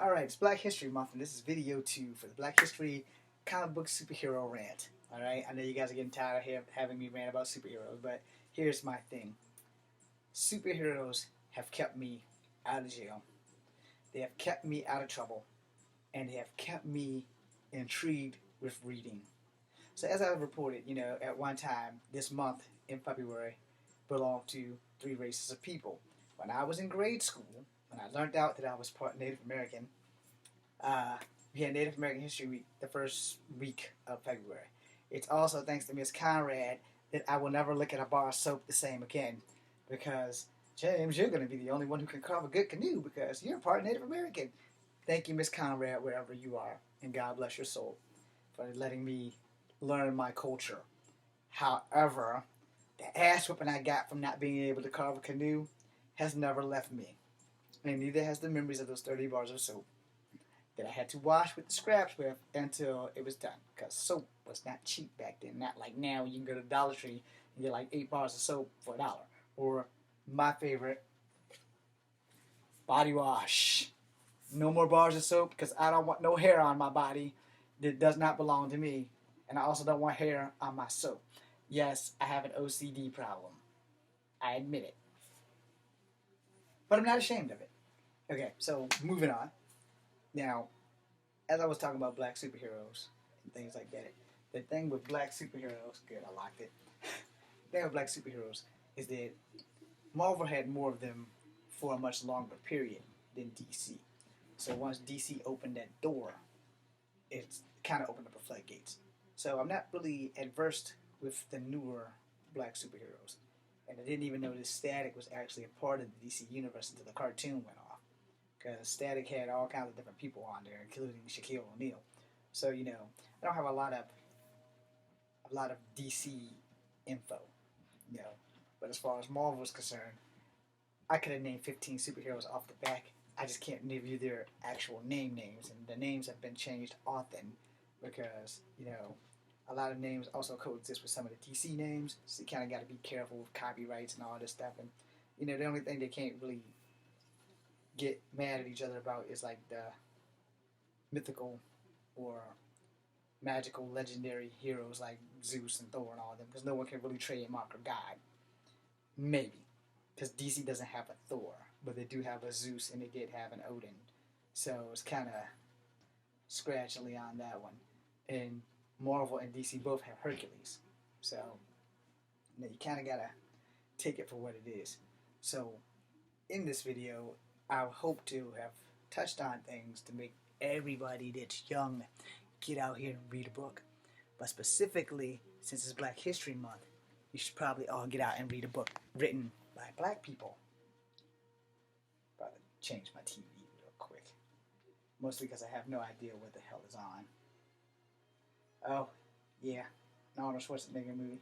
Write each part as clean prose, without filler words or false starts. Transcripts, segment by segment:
Alright, it's Black History Month, and this is video 2 for the Black History comic book superhero rant. Alright, I know you guys are getting tired of having me rant about superheroes, but here's my thing. Superheroes have kept me out of jail. They have kept me out of trouble. And they have kept me intrigued with reading. So as I reported, at one time, this month in February, belonged to 3 races of people. When I was in grade school, when I learned out that I was part Native American, we had Native American History Week the first week of February. It's also thanks to Miss Conrad that I will never look at a bar of soap the same again, because, James, you're going to be the only one who can carve a good canoe because you're part Native American. Thank you, Miss Conrad, wherever you are, and God bless your soul for letting me learn my culture. However, the ass whipping I got from not being able to carve a canoe has never left me. And neither has the memories of those 30 bars of soap that I had to wash with the scraps with until it was done. Because soap was not cheap back then. Not like now you can go to Dollar Tree and get like 8 bars of soap for $1. Or my favorite, body wash. No more bars of soap because I don't want no hair on my body that does not belong to me. And I also don't want hair on my soap. Yes, I have an OCD problem. I admit it. But I'm not ashamed of it. Okay, so moving on. Now, as I was talking about black superheroes and things like that, the thing with black superheroes, good, I liked it. The thing with black superheroes is that Marvel had more of them for a much longer period than DC. So once DC opened that door, it's kind of opened up the floodgates. So I'm not really adversed with the newer black superheroes. And I didn't even know that Static was actually a part of the DC universe until the cartoon went off. Because Static had all kinds of different people on there, including Shaquille O'Neal. So, I don't have a lot of DC info, But as far as Marvel is concerned, I could have named 15 superheroes off the back. I just can't give you their actual names. And the names have been changed often because, a lot of names also coexist with some of the DC names, so you kind of got to be careful with copyrights and all this stuff. And, the only thing they can't really get mad at each other about is like the mythical or magical legendary heroes like Zeus and Thor and all of them, because no one can really trademark a god. Maybe. Because DC doesn't have a Thor, but they do have a Zeus and they did have an Odin. So it's kind of scratchily on that one. And Marvel and DC both have Hercules. So, you kind of got to take it for what it is. So, in this video, I hope to have touched on things to make everybody that's young get out here and read a book. But specifically, since it's Black History Month, you should probably all get out and read a book written by black people. Probably change my TV real quick. Mostly because I have no idea what the hell is on. Oh, yeah, an Arnold Schwarzenegger movie.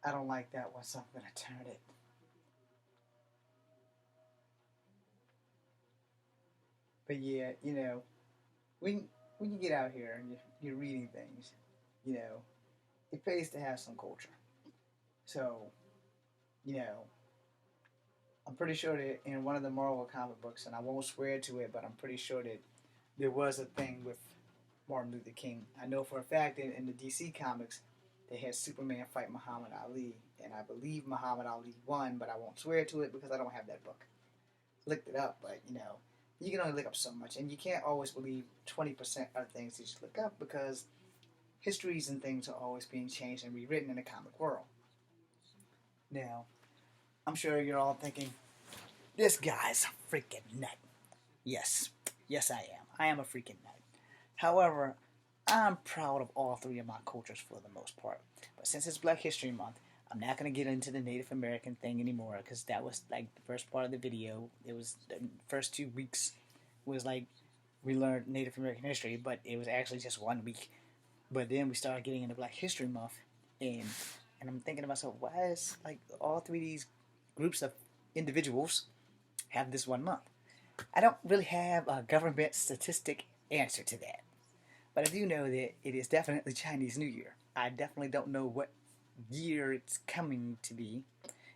I don't like that one, so I'm going to turn it. But yeah, when you get out here and you're reading things, it pays to have some culture. So, I'm pretty sure that in one of the Marvel comic books, and I won't swear to it, but I'm pretty sure that there was a thing with Martin Luther King. I know for a fact that in the DC comics, they had Superman fight Muhammad Ali, and I believe Muhammad Ali won, but I won't swear to it because I don't have that book. Looked it up, but you can only look up so much, and you can't always believe 20% of things that you look up because histories and things are always being changed and rewritten in the comic world. Now, I'm sure you're all thinking, this guy's a freaking nut. Yes, I am. I am a freaking nut. However, I'm proud of all 3 of my cultures for the most part. But since it's Black History Month, I'm not going to get into the Native American thing anymore because that was like the first part of the video. It was the first 2 weeks was like we learned Native American history, but it was actually just 1 week. But then we started getting into Black History Month, and I'm thinking to myself, why is like all 3 of these groups of individuals have this 1 month? I don't really have a government statistic answer to that. But I do know that it is definitely Chinese New Year. I definitely don't know what year it's coming to be.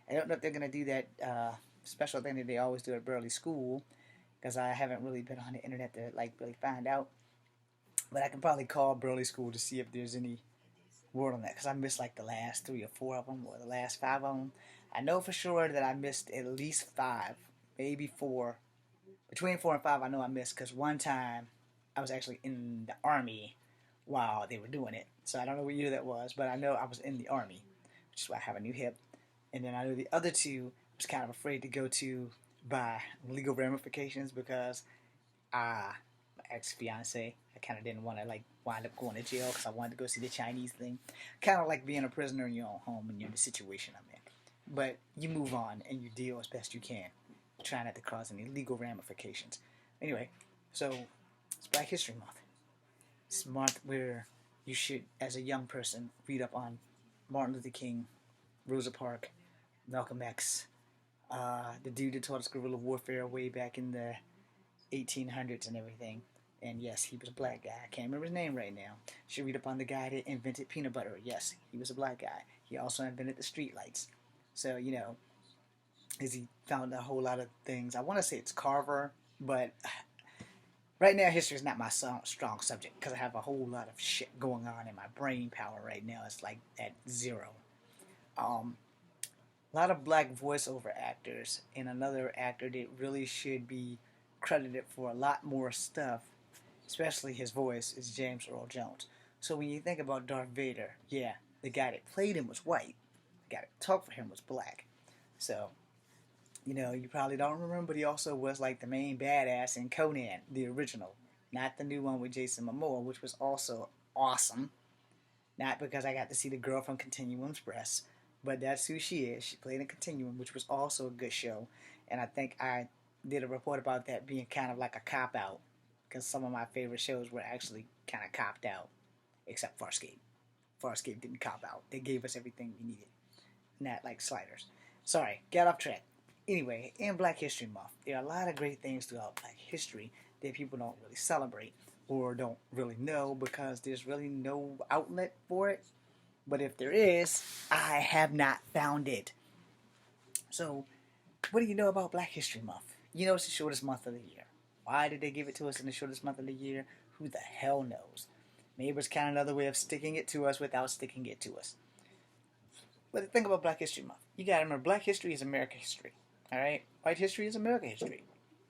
I don't know if they're going to do that special thing that they always do at Burley School, because I haven't really been on the internet to like really find out. But I can probably call Burley School to see if there's any word on that, because I missed like the last 3 or 4 of them, or the last 5 of them. I know for sure that I missed at least 5, maybe 4. Between 4 and 5, I know I missed, because one time I was actually in the army while they were doing it. So I don't know what year that was, but I know I was in the army, which is why I have a new hip. And then I know the other 2 I was kind of afraid to go to by legal ramifications, because my ex-fiance, I kind of didn't want to like wind up going to jail, because I wanted to go see the Chinese thing. Kind of like being a prisoner in your own home when you're in the situation I'm in. But you move on and you deal as best you can, try not to cause any legal ramifications. Anyway, so it's Black History Month. It's a month where you should, as a young person, read up on Martin Luther King, Rosa Parks, Malcolm X, the dude that taught us guerrilla warfare way back in the 1800s and everything. And yes, he was a black guy. I can't remember his name right now. You should read up on the guy that invented peanut butter. Yes, he was a black guy. He also invented the street lights. So, as he found a whole lot of things. I want to say it's Carver, but right now history is not my strong subject, because I have a whole lot of shit going on, and my brain power right now is like at 0. A lot of black voiceover actors, and another actor that really should be credited for a lot more stuff, especially his voice, is James Earl Jones. So when you think about Darth Vader, yeah, the guy that played him was white. The guy that talked for him was black. So, you probably don't remember, but he also was like the main badass in Conan, the original. Not the new one with Jason Momoa, which was also awesome. Not because I got to see the girl from Continuum Express, but that's who she is. She played in Continuum, which was also a good show. And I think I did a report about that being kind of like a cop-out, because some of my favorite shows were actually kind of copped out, except Farscape. Farscape didn't cop out. They gave us everything we needed. Not like Sliders. Sorry, got off track. Anyway, in Black History Month, there are a lot of great things throughout Black history that people don't really celebrate or don't really know, because there's really no outlet for it. But if there is, I have not found it. So, what do you know about Black History Month? You know it's the shortest month of the year. Why did they give it to us in the shortest month of the year? Who the hell knows? Maybe it's kind of another way of sticking it to us without sticking it to us. But think about Black History Month. You gotta remember, Black history is American history. Alright? White history is American history.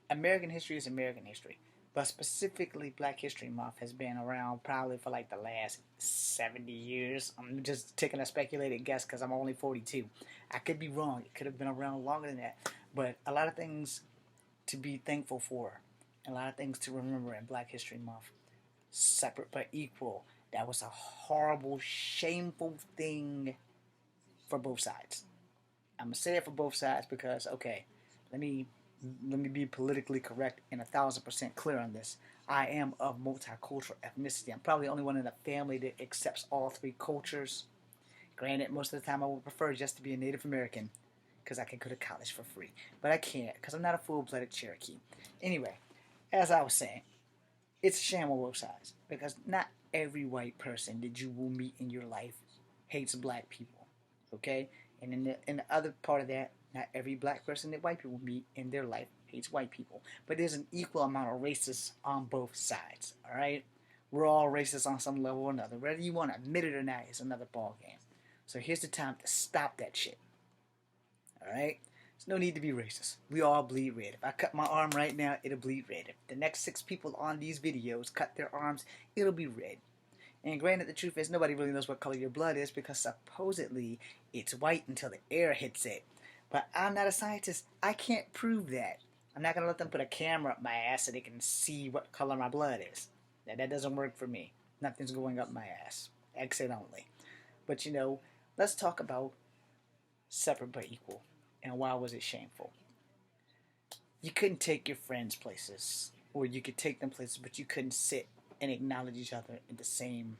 American history is American history. But specifically, Black History Month has been around probably for like the last 70 years. I'm just taking a speculated guess because I'm only 42. I could be wrong. It could have been around longer than that. But a lot of things to be thankful for. A lot of things to remember in Black History Month. Separate but equal. That was a horrible, shameful thing for both sides. I'm going to say it for both sides because, okay, let me be politically correct and 1,000% clear on this. I am of multicultural ethnicity. I'm probably the only one in the family that accepts all 3 cultures. Granted, most of the time I would prefer just to be a Native American because I can go to college for free. But I can't because I'm not a full-blooded Cherokee. Anyway, as I was saying, it's a sham on both sides because not every white person that you will meet in your life hates black people. Okay? And in the other part of that, not every black person that white people meet in their life hates white people. But there's an equal amount of racists on both sides. Alright? We're all racist on some level or another. Whether you want to admit it or not is another ballgame. So here's the time to stop that shit. Alright? There's no need to be racist. We all bleed red. If I cut my arm right now, it'll bleed red. If the next 6 people on these videos cut their arms, it'll be red. And granted, the truth is nobody really knows what color your blood is because supposedly it's white until the air hits it. But I'm not a scientist. I can't prove that. I'm not going to let them put a camera up my ass so they can see what color my blood is. That doesn't work for me. Nothing's going up my ass. Exit only. But let's talk about separate but equal. And why was it shameful? You couldn't take your friends places. Or you could take them places, but you couldn't sit and acknowledge each other in the same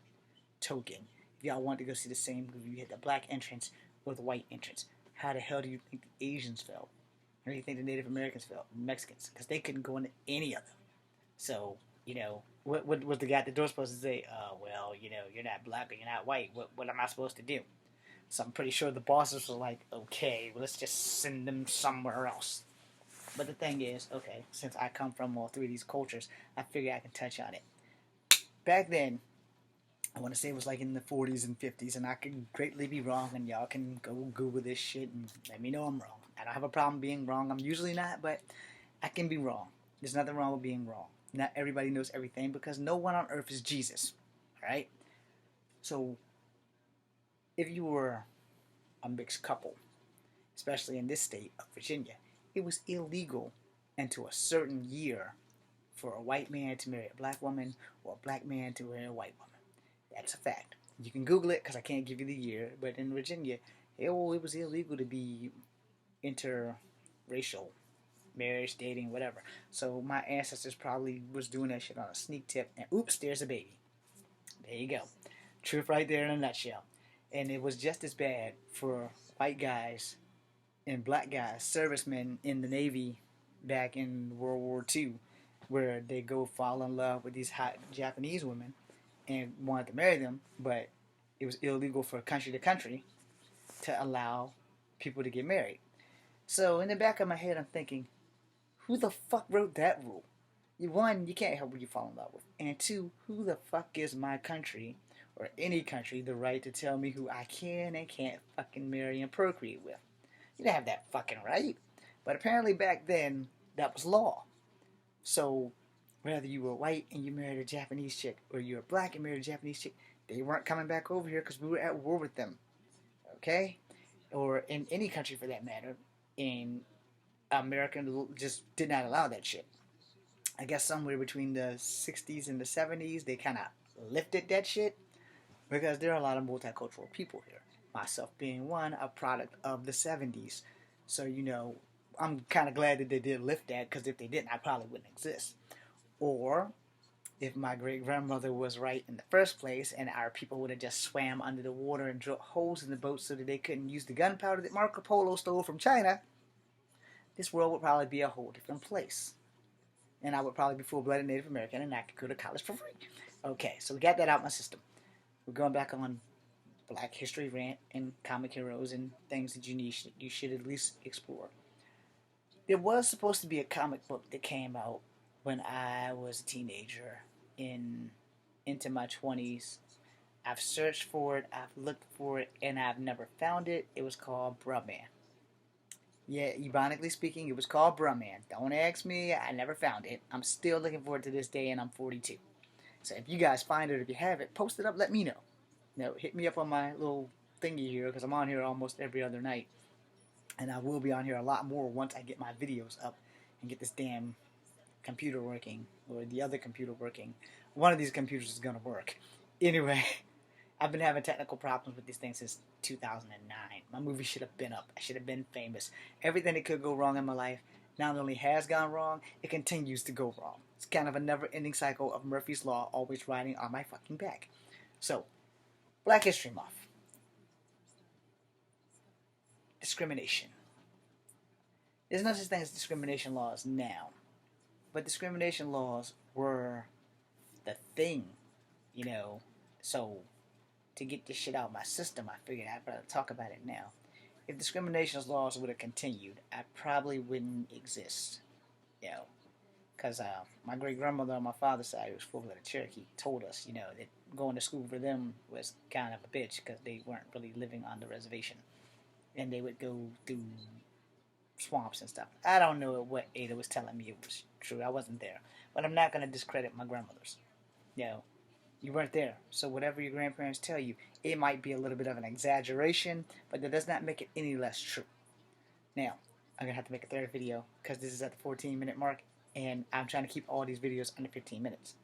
token. If y'all want to go see the same movie, you hit the black entrance or the white entrance. How the hell do you think the Asians felt? How do you think the Native Americans felt? Mexicans? Because they couldn't go into any of them. So, what was the guy at the door supposed to say? Well, you're not black or you're not white. What am I supposed to do? So I'm pretty sure the bosses were like, okay, well, let's just send them somewhere else. But the thing is, okay, since I come from all three of these cultures, I figure I can touch on it. Back then, I want to say it was like in the 40s and 50s, and I could greatly be wrong, and y'all can go Google this shit and let me know I'm wrong. I don't have a problem being wrong. I'm usually not, but I can be wrong. There's nothing wrong with being wrong. Not everybody knows everything because no one on earth is Jesus. Alright? So, if you were a mixed couple, especially in this state of Virginia, it was illegal until a certain year for a white man to marry a black woman or a black man to marry a white woman. That's a fact. You can Google it because I can't give you the year, but in Virginia, it was illegal to be interracial, marriage, dating, whatever. So my ancestors probably was doing that shit on a sneak tip, and oops, there's a baby. There you go. Truth right there in a nutshell. And it was just as bad for white guys and black guys, servicemen in the Navy back in World War II, where they go fall in love with these hot Japanese women and wanted to marry them, but it was illegal for country to country to allow people to get married. So in the back of my head, I'm thinking, who the fuck wrote that rule? One, you can't help who you fall in love with. And two, who the fuck gives my country, or any country, the right to tell me who I can and can't fucking marry and procreate with? You don't have that fucking right. But apparently back then, that was law. So whether you were white and you married a Japanese chick, or you were black and married a Japanese chick, they weren't coming back over here because we were at war with them. Okay? Or in any country for that matter. In America just did not allow that shit. I guess somewhere between the 60s and the 70s, they kind of lifted that shit because there are a lot of multicultural people here. Myself being one, a product of the 70s. So, I'm kind of glad that they did lift that because if they didn't, I probably wouldn't exist. Or if my great-grandmother was right in the first place and our people would have just swam under the water and drilled holes in the boat so that they couldn't use the gunpowder that Marco Polo stole from China, this world would probably be a whole different place. And I would probably be full-blooded Native American and I could go to college for free. Okay, so we got that out of my system. We're going back on Black History Rant and comic heroes and things that you should at least explore. There was supposed to be a comic book that came out when I was a teenager into my 20s. I've searched for it, I've looked for it, and I've never found it. It was called Bruh Man. Yeah, ironically speaking, it was called Bruh Man. Don't ask me, I never found it. I'm still looking for it to this day, and I'm 42. So if you guys find it, if you have it, post it up, let me know. Hit me up on my little thingy here, because I'm on here almost every other night. And I will be on here a lot more once I get my videos up and get this damn computer working, or the other computer working. One of these computers is going to work. Anyway, I've been having technical problems with this thing since 2009. My movie should have been up. I should have been famous. Everything that could go wrong in my life not only has gone wrong, it continues to go wrong. It's kind of a never-ending cycle of Murphy's Law always riding on my fucking back. So, Black History Month. Discrimination. There's no such thing as discrimination laws now. But discrimination laws were the thing, So, to get this shit out of my system, I figured I'd rather talk about it now. If discrimination laws would have continued, I probably wouldn't exist, Because my great-grandmother on my father's side, who was full-blooded Cherokee, told us, that going to school for them was kind of a bitch because they weren't really living on the reservation. And they would go through swamps and stuff. I don't know what Ada was telling me it was true. I wasn't there. But I'm not going to discredit my grandmothers. You weren't there. So whatever your grandparents tell you, it might be a little bit of an exaggeration, but that does not make it any less true. Now, I'm going to have to make a third video because this is at the 14-minute mark, and I'm trying to keep all these videos under 15 minutes.